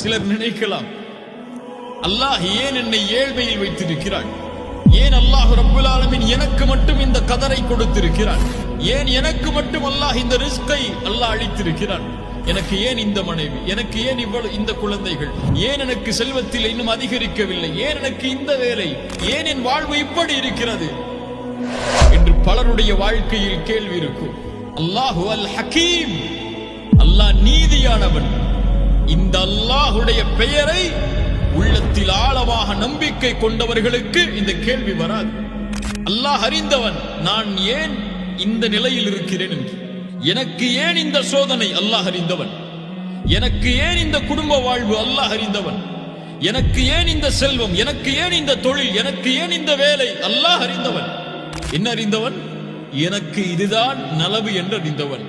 சிலர் நினைக்கலாம், அல்லாஹ் ஏன் என்னை ஏழ்மையில் வைத்திருக்கிறான்? ஏன் அல்லாஹ் ரப்புல் ஆலமீன் எனக்கு மட்டும் இந்த கதரை கொடுத்திருக்கிறான்? ஏன் எனக்கு மட்டும் அல்லாஹ் இந்த ரிஸ்கை அல்லாஹ் அளித்திருக்கிறான்? எனக்கு ஏன் இந்த மனைவி? எனக்கு ஏன் இவ்வளவு இந்த குழந்தைகள்? ஏன் எனக்கு செல்வத்தில் இன்னும் அதிகரிக்கவில்லை? ஏன் எனக்கு இந்த வேலை? ஏன் என் வாழ்வு இப்படி இருக்கிறது என்று பலருடைய வாழ்க்கையில் கேள்வி இருக்கும். அல்லாஹு அல் ஹக்கீம், அல்லாஹ் நீதியானவன். இந்த அல்லாஹுடைய பெயரை உள்ளத்தில் ஆழமாக நம்பிக்கை கொண்டவர்களுக்கு இந்த கேள்வி வராது. அல்லாஹ் அறிந்தவன், நான் ஏன் இந்த நிலையில் இருக்கிறேன் என்று. எனக்கு ஏன் இந்த சோதனை? அல்லாஹ் அறிந்தவன். எனக்கு ஏன் இந்த குடும்ப வாழ்வு? அல்லாஹ் அறிந்தவன். எனக்கு ஏன் இந்த செல்வம்? எனக்கு ஏன் இந்த தொழில்? எனக்கு ஏன் இந்த வேலை? அல்லாஹ் அறிந்தவன். என்ன அறிந்தவன்? எனக்கு இதுதான் நலவு என்று அறிந்தவன்.